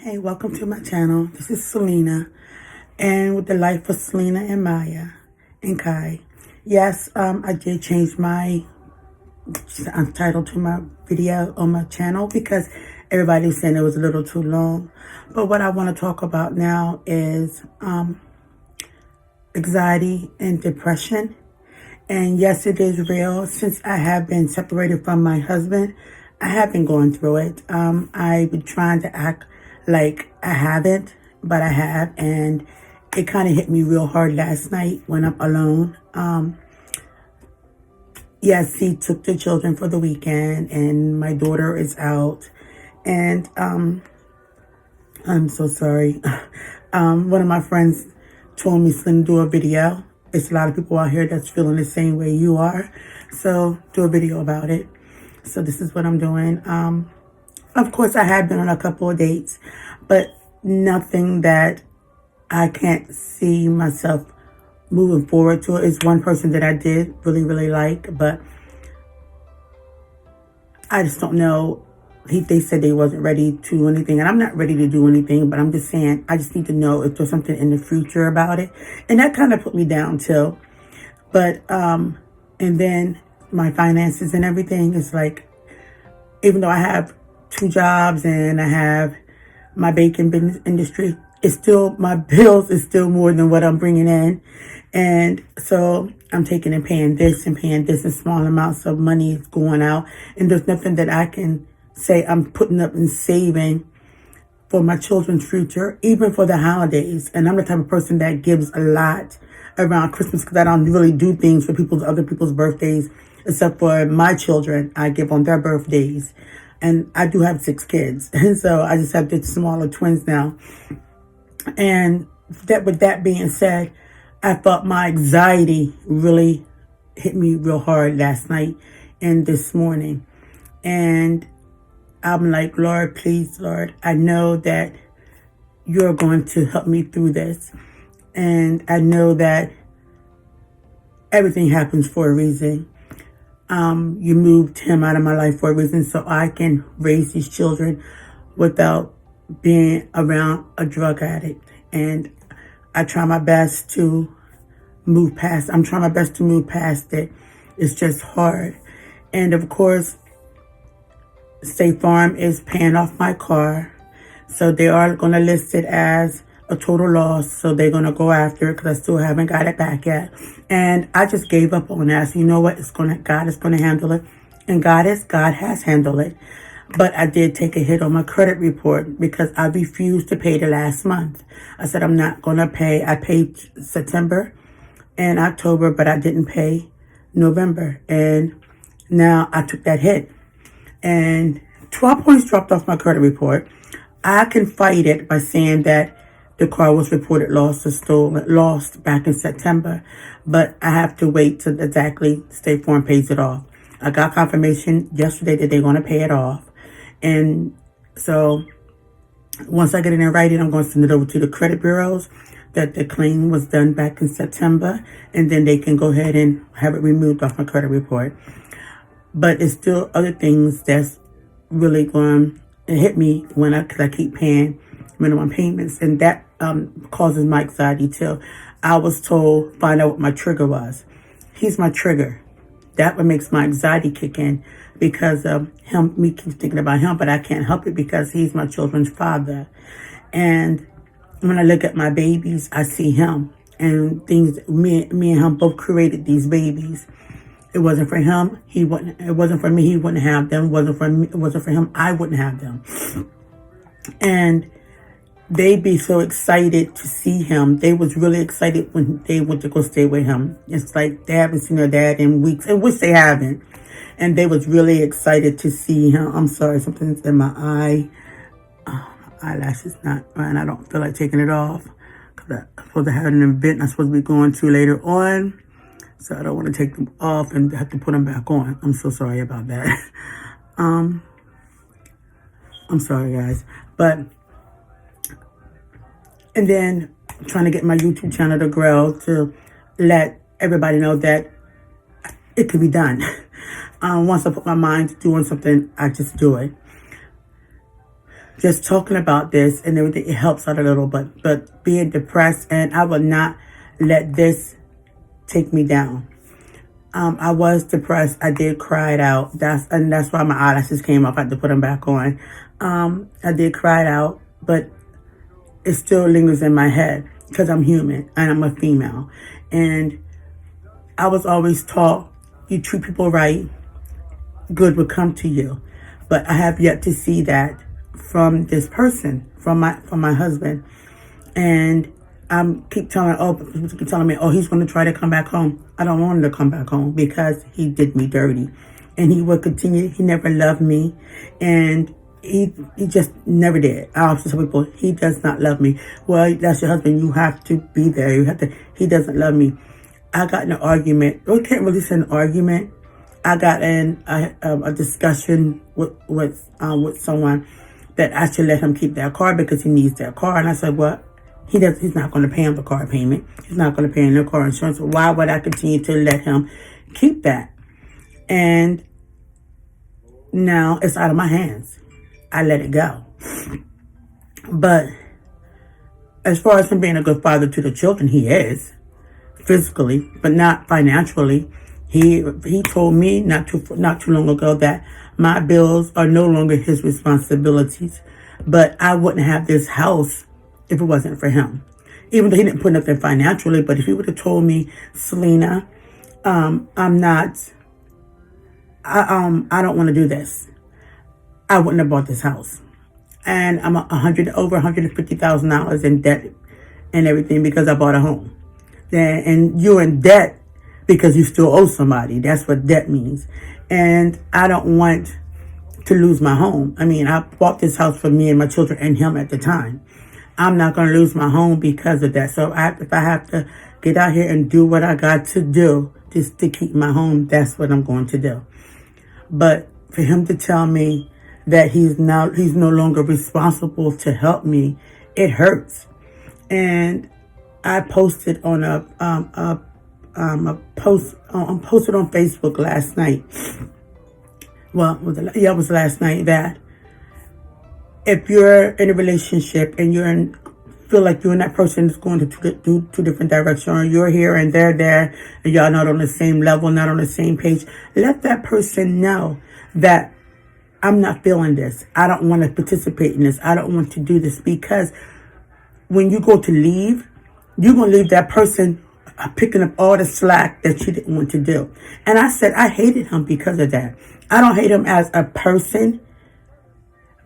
Hey, welcome to my channel. This is Selena, and with the life of Selena and Maya and Kai. Yes, I did change my title to my video on my channel because everybody was saying it was a little too long. But what I want to talk about now is anxiety and depression. And yes, it is real. Since I have been separated from my husband, I have been going through it. I've been trying to act like I haven't, but I have. And it kind of hit me real hard last night when I'm alone. Yes, he took the children for the weekend and my daughter is out. And I'm so sorry. One of my friends told me to do a video. It's a lot of people out here that's feeling the same way you are. So do a video about it. So this is what I'm doing. Of course, I have been on a couple of dates, but nothing that I can't see myself moving forward to. It's one person that I did really like, but I just don't know. They said they wasn't ready to do anything, and I'm not ready to do anything, but I'm just saying I just need to know if there's something in the future about it. And that kind of put me down too. But and then my finances and everything is like, even though I have 2 jobs and I have my baking business industry, it's still, my bills is still more than what I'm bringing in. And so I'm taking and paying this and small amounts of money is going out. And there's nothing that I can say I'm putting up and saving for my children's future, even for the holidays. And I'm the type of person that gives a lot around Christmas because I don't really do things for other people's birthdays, except for my children. I give on their birthdays. And I do have 6 kids. And so I just have the smaller twins now. And with that being said, I thought my anxiety really hit me real hard last night and this morning. And I'm like, Lord, please, Lord, I know that you're going to help me through this. And I know that everything happens for a reason. You moved him out of my life for a reason so I can raise these children without being around a drug addict. And I try my best to move past. I'm trying my best to move past it. It's just hard. And of course, State Farm is paying off my car. So they are going to list it as a total loss. So they're going to go after it because I still haven't got it back yet. And I just gave up on that. So you know what? God is going to handle it. And God has handled it. But I did take a hit on my credit report because I refused to pay the last month. I said I'm not going to pay. I paid September and October, but I didn't pay November. And now I took that hit. And 12 points dropped off my credit report. I can fight it by saying that the car was reported lost or stolen, lost back in September. But I have to wait till exactly State Farm pays it off. I got confirmation yesterday that they're going to pay it off. And so once I get it in writing, I'm going to send it over to the credit bureaus that the claim was done back in September. And then they can go ahead and have it removed off my credit report. But it's still other things that's really going to hit me because I keep paying minimum payments. And that causes my anxiety too. I was told, find out what my trigger was. He's my trigger. That what makes my anxiety kick in because of him, me keep thinking about him, but I can't help it because he's my children's father. And when I look at my babies, I see him and things, me and him both created these babies. It wasn't for him, he wouldn't. It wasn't for me, he wouldn't have them. It wasn't for him, I wouldn't have them. And they'd be so excited to see him. They was really excited when they went to go stay with him. It's like they haven't seen their dad in weeks, and which they haven't. And they was really excited to see him. I'm sorry, something's in my eye. My eyelash is not right. I don't feel like taking it off because I'm supposed to have an event I'm supposed to be going to later on. So I don't want to take them off and have to put them back on. I'm so sorry about that. I'm sorry, guys. But, and then trying to get my YouTube channel to grow to let everybody know that it can be done. Once I put my mind to doing something, I just do it. just talking about this and everything, it helps out a little, but being depressed, and I will not let this take me down. I was depressed. I did cry it out. That's why my eyelashes came off. I had to put them back on. I did cry it out, but it still lingers in my head because I'm human and I'm a female. And I was always taught, you treat people right, good will come to you. But I have yet to see that from this person, from my husband. And keep telling me, oh, he's going to try to come back home. I don't want him to come back home because he did me dirty. And he will continue. He never loved me. And he just never did. I always tell people, he does not love me. Well, that's your husband. You have to be there. He doesn't love me. I got in an argument. I can't really say an argument. I got in a discussion with someone that I should let him keep that car because he needs that car. And I said, well, he's not going to pay him the car payment. He's not going to pay him the car insurance. So why would I continue to let him keep that? And now it's out of my hands. I let it go. But as far as him being a good father to the children, he is physically, but not financially. He told me not too long ago that my bills are no longer his responsibilities, but I wouldn't have this house if it wasn't for him. Even though he didn't put nothing financially, but if he would have told me, Selena, I don't want to do this, I wouldn't have bought this house. And I'm over $150,000 in debt and everything because I bought a home. And you're in debt because you still owe somebody. That's what debt means. And I don't want to lose my home. I mean, I bought this house for me and my children and him at the time. I'm not going to lose my home because of that. So if I have to get out here and do what I got to do just to keep my home, that's what I'm going to do. But for him to tell me that he's no longer responsible to help me, it hurts. And I posted on posted on Facebook last night. Well, it was last night that if you're in a relationship and feel like you and that person is going to two different directions, or you're here and they're there, and y'all not on the same level, not on the same page, let that person know that I'm not feeling this. I don't want to participate in this. I don't want to do this, because when you go to leave, you're going to leave that person picking up all the slack that you didn't want to do. And I said, I hated him because of that. I don't hate him as a person,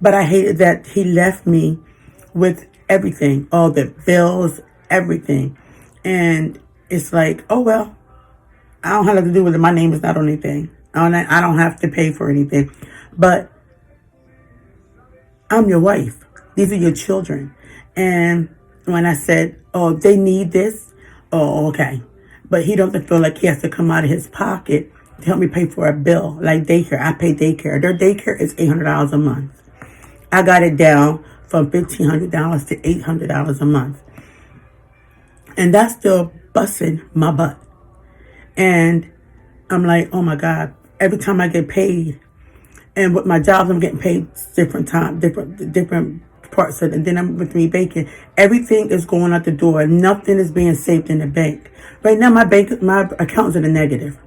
but I hated that he left me with everything, all the bills, everything. And it's like, oh, well, I don't have nothing to do with it. My name is not on anything. I don't have to pay for anything. But I'm your wife. These are your children. And when I said, oh, they need this, oh, okay. But he doesn't feel like he has to come out of his pocket to help me pay for a bill. Like daycare. I pay daycare. Their daycare is $800 a month. I got it down from $1,500 to $800 a month. And that's still busting my butt. And I'm like, oh my God, every time I get paid, and with my jobs, I'm getting paid different parts of it. And then I'm with me banking. Everything is going out the door. Nothing is being saved in the bank. Right now, my account's in the negative.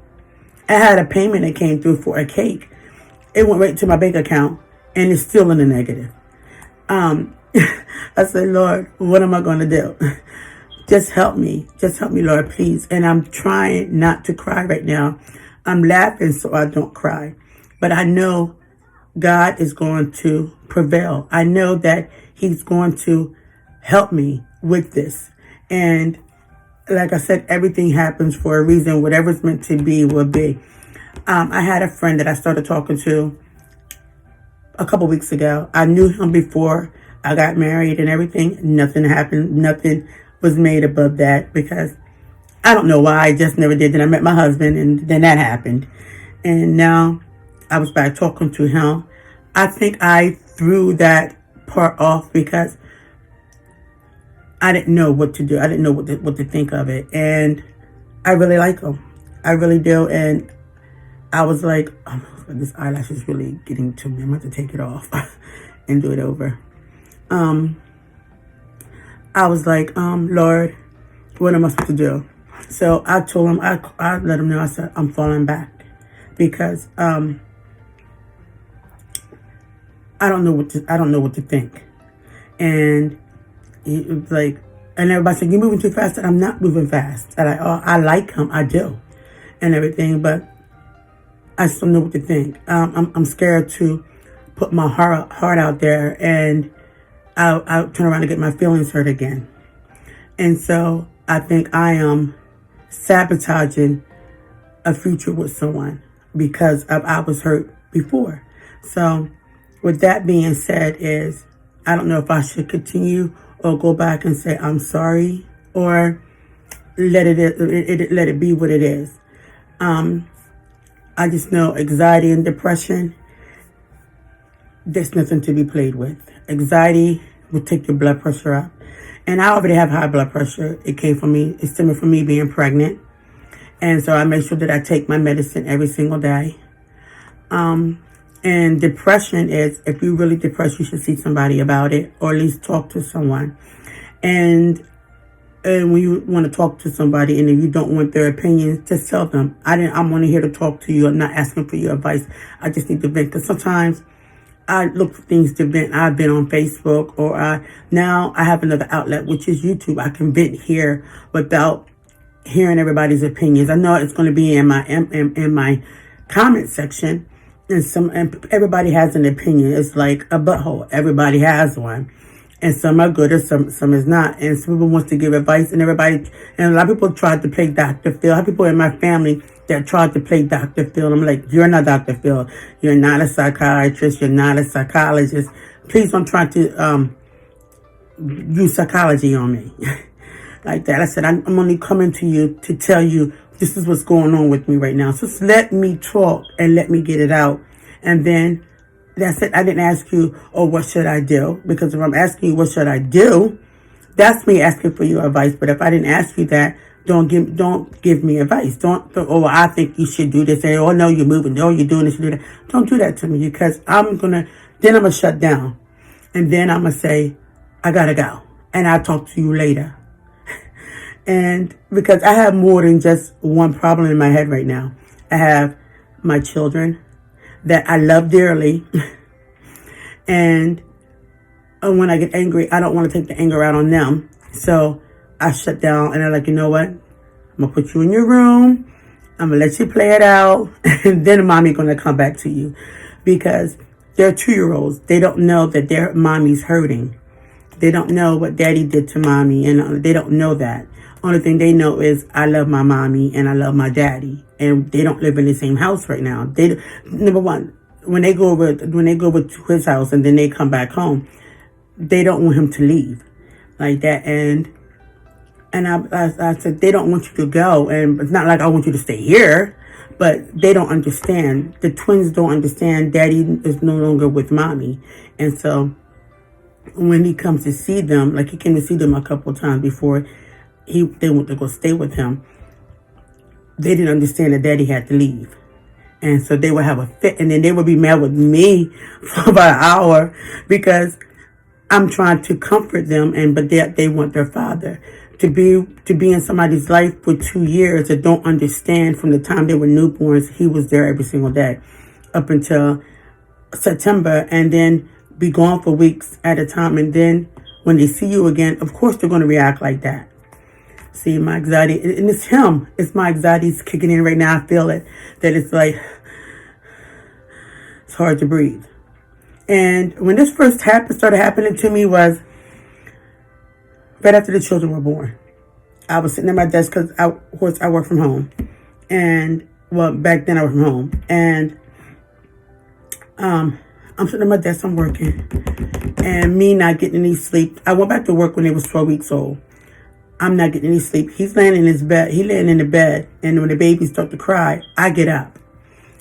I had a payment that came through for a cake. It went right to my bank account, and it's still in the negative. I said, Lord, what am I going to do? Just help me. Just help me, Lord, please. And I'm trying not to cry right now. I'm laughing so I don't cry. But I know God is going to prevail. I know that he's going to help me with this. And like I said, everything happens for a reason. Whatever's meant to be will be. I had a friend that I started talking to a couple weeks ago. I knew him before I got married and everything. Nothing happened. Nothing was made above that, because I don't know why. I just never did. Then I met my husband, and then that happened. And now I was back talking to him. I think I threw that part off because I didn't know what to do. I didn't know what to think of it. And I really like him. I really do. And I was like, oh, this eyelash is really getting to me. I'm going to take it off and do it over. I was like, Lord, what am I supposed to do? So I told him, I let him know, I said, I'm falling back because I don't know what to think. And he was like, and everybody said, you're moving too fast. And I'm not moving fast. And I like him, I do, and everything, but I still know what to think. I'm scared to put my heart out there, and I'll turn around and get my feelings hurt again. And so I think I am sabotaging a future with someone because I was hurt before. So with that being said, I don't know if I should continue or go back and say I'm sorry, or let it be what it is. I just know anxiety and depression, there's nothing to be played with. Anxiety will take your blood pressure up. And I already have high blood pressure. It stemmed from me being pregnant. And so I make sure that I take my medicine every single day. And depression is, if you're really depressed, you should see somebody about it, or at least talk to someone. And when you want to talk to somebody and if you don't want their opinions, just tell them, I'm only here to talk to you. I'm not asking for your advice. I just need to vent. Because sometimes I look for things to vent. I've been on Facebook, or now I have another outlet, which is YouTube. I can vent here without hearing everybody's opinions. I know it's going to be in my comment section, and everybody has an opinion. It's like a butthole. Everybody has one. And some are good, or some is not. And some people wants to give advice, and a lot of people tried to play Dr. Phil. I have people in my family that tried to play Dr. Phil. I'm like, you're not Dr. Phil. You're not a psychiatrist. You're not a psychologist. Please don't try to use psychology on me. Like that. I said, I'm only coming to you to tell you this is what's going on with me right now. So just let me talk and let me get it out. And then that's it. I didn't ask you, oh, what should I do? Because if I'm asking you, what should I do? That's me asking for your advice. But if I didn't ask you that, don't give me advice. I think you should do this. Say, oh, no, you're moving. Oh, you're doing this, you do that. Don't do that to me, because I'm going to shut down. And then I'm going to say, I got to go. And I'll talk to you later. And because I have more than just one problem in my head right now. I have my children that I love dearly. And when I get angry, I don't want to take the anger out on them. So I shut down, and I'm like, you know what? I'm going to put you in your room. I'm going to let you play it out. And then mommy going to come back to you. Because they're 2-year-olds. They don't know that their mommy's hurting. They don't know what daddy did to mommy. And they don't know that. Only thing they know is I love my mommy and I love my daddy. And they don't live in the same house right now. Number one, when they go over to his house and then they come back home, they don't want him to leave like that. And I said, they don't want you to go. And it's not like I want you to stay here, but they don't understand. The twins don't understand. Daddy is no longer with mommy. And so when he comes to see them, like he came to see them a couple of times before they went to go stay with him, they didn't understand that daddy had to leave. And so they would have a fit, and then they would be mad with me for about an hour because I'm trying to comfort them, but they want their father to be in somebody's life for 2 years that don't understand. From the time they were newborns, he was there every single day up until September, and then be gone for weeks at a time. And then when they see you again, of course they're going to react like that. See, my anxiety, and it's him. It's my anxiety's kicking in right now. I feel it, that it's like, it's hard to breathe. And when this first started happening to me was right after the children were born. I was sitting at my desk because, of course, I work from home. And, well, back then I worked from home. And I'm sitting at my desk, I'm working. And me not getting any sleep. I went back to work when they was 12 weeks old. I'm not getting any sleep. He's laying in his bed. He laying in the bed. And when the babies start to cry, I get up,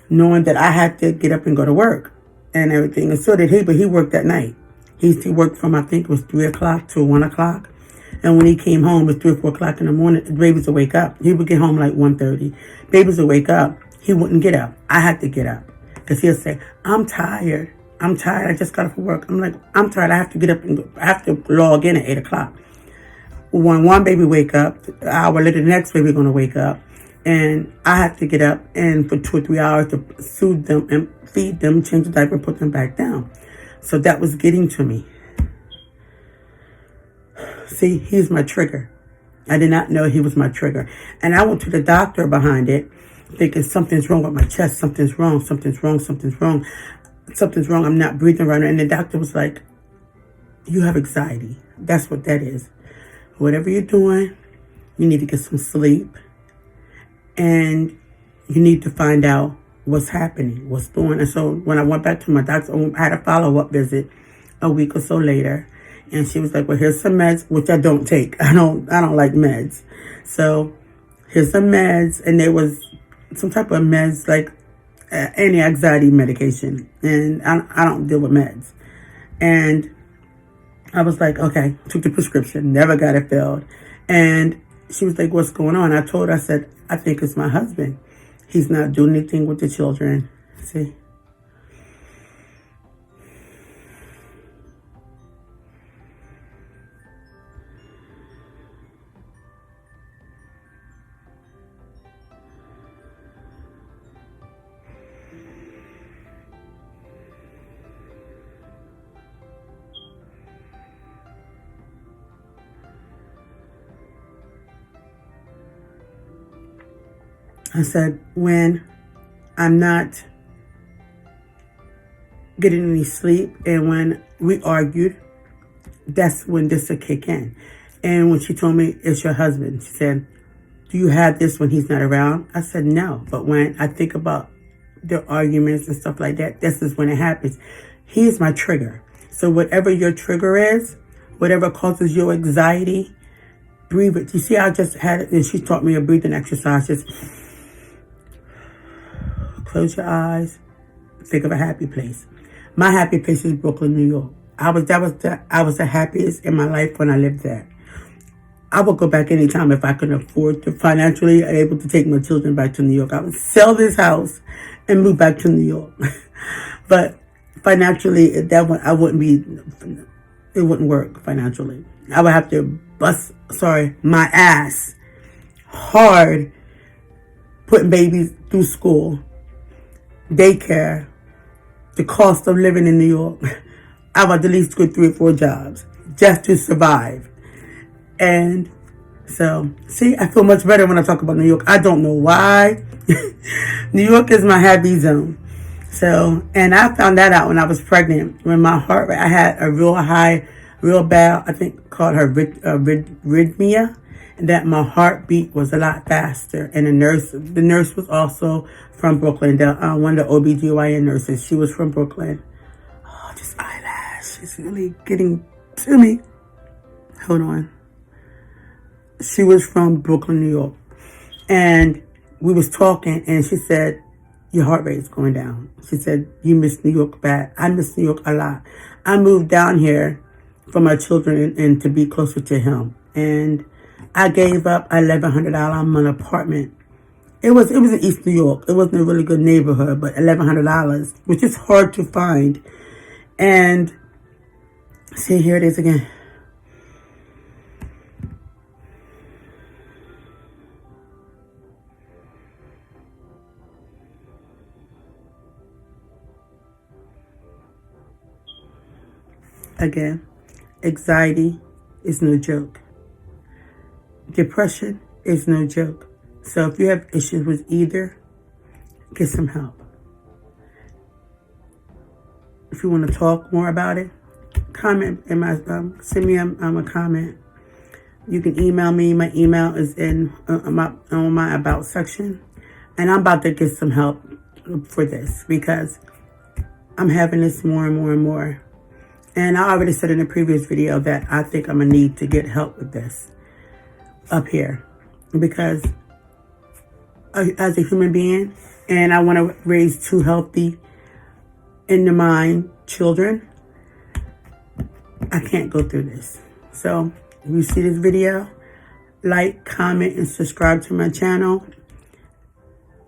knowing that I had to get up and go to work and everything. And so did he, but he worked that night. He worked from, I think it was 3 o'clock to 1 o'clock. And when he came home, it was 3 or 4 o'clock in the morning, the babies would wake up. He would get home like 1:30. Babies would wake up. He wouldn't get up. I had to get up. Because he'll say, I'm tired. I'm tired. I just got off work. I'm like, I'm tired. I have to get up and I have to log in at 8 o'clock. When one baby wake up, an hour later, the next baby going to wake up. And I have to get up and for 2 or 3 hours to soothe them and feed them, change the diaper, and put them back down. So that was getting to me. See, he's my trigger. I did not know he was my trigger. And I went to the doctor behind it, thinking something's wrong with my chest. Something's wrong. Something's wrong. Something's wrong. Something's wrong. I'm not breathing right. And the doctor was like, you have anxiety. That's what that is. Whatever you're doing, you need to get some sleep. And you need to find out what's happening, what's going on. And so when I went back to my doctor, I had a follow-up visit a week or so later. And she was like, well, here's some meds, which I don't take. I don't like meds. So here's some meds. And there was some type of meds, like anti-anxiety medication. And I don't deal with meds. And I was like, okay, took the prescription, never got it filled. And she was like, what's going on? I told her, I said, I think it's my husband. He's not doing anything with the children. See? I said, when I'm not getting any sleep and when we argued, that's when this will kick in. And when she told me, it's your husband, she said, do you have this when he's not around? I said, no. But when I think about the arguments and stuff like that, this is when it happens. He is my trigger. So whatever your trigger is, whatever causes your anxiety, breathe it. You see, I just had it, and she taught me a breathing exercise. Just close your eyes. Think of a happy place. My happy place is Brooklyn, New York. I was the happiest in my life when I lived there. I would go back anytime if I could afford to financially able to take my children back to New York. I would sell this house and move back to New York. But financially, it wouldn't work financially. I would have to bust my ass hard putting babies through school, daycare, the cost of living in New York. I would at least go 3 or 4 jobs just to survive. And so, see, I feel much better when I talk about New York. I don't know why. New York is my happy zone. So, and I found that out when I was pregnant. When my heart rate, I had a real bad, I think called her arrhythmia. And that my heartbeat was a lot faster. And the nurse was also from Brooklyn. One of the OBGYN nurses, she was from Brooklyn. Oh, this eyelash is really getting to me. Hold on. She was from Brooklyn, New York. And we was talking and she said, your heart rate is going down. She said, you miss New York bad. I miss New York a lot. I moved down here for my children and to be closer to him. And I gave up $1,100 a month apartment. It was in East New York. It wasn't a really good neighborhood, but $1,100, which is hard to find. And see, here it is again. Again, anxiety is no joke. Depression is no joke. So if you have issues with either, get some help. If you want to talk more about it, comment in my send me a comment. You can email me. My email is on my about section, and I'm about to get some help for this because I'm having this more and more and more. And I already said in a previous video that I think I'm going to need to get help with this up here. Because as a human being, and I want to raise 2 healthy, in the mind children, I can't go through this. So, if you see this video, like, comment, and subscribe to my channel.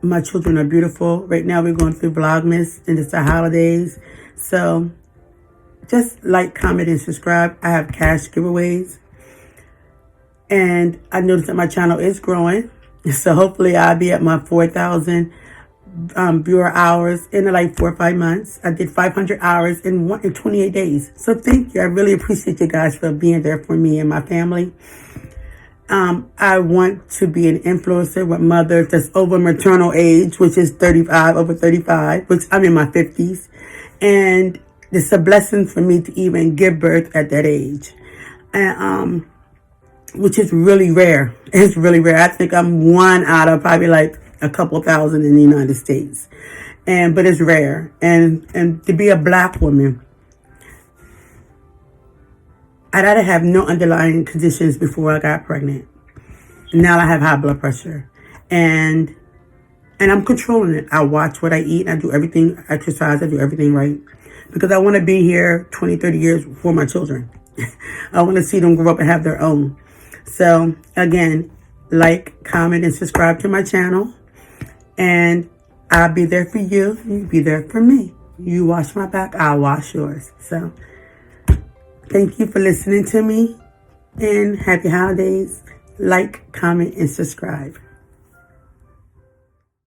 My children are beautiful. Right now we're going through Vlogmas and it's the holidays. So just like, comment, and subscribe. I have cash giveaways. And I noticed that my channel is growing. So hopefully I'll be at my 4,000 viewer hours in like 4 or 5 months. I did 500 hours in 28 days. So thank you. I really appreciate you guys for being there for me and my family. I want to be an influencer with mothers that's over maternal age, which is 35, over 35, which I'm in my 50s. And it's a blessing for me to even give birth at that age. And, which is really rare. It's really rare. I think I'm one out of probably like a couple thousand in the United States. But it's rare. And to be a black woman, I had to have no underlying conditions before I got pregnant. Now I have high blood pressure. And I'm controlling it. I watch what I eat. I do everything, exercise. I do everything right. Because I want to be here 20, 30 years for my children. I want to see them grow up and have their own. So, again, like, comment, and subscribe to my channel. And I'll be there for you. You be there for me. You wash my back, I'll wash yours. So, thank you for listening to me. And happy holidays. Like, comment, and subscribe.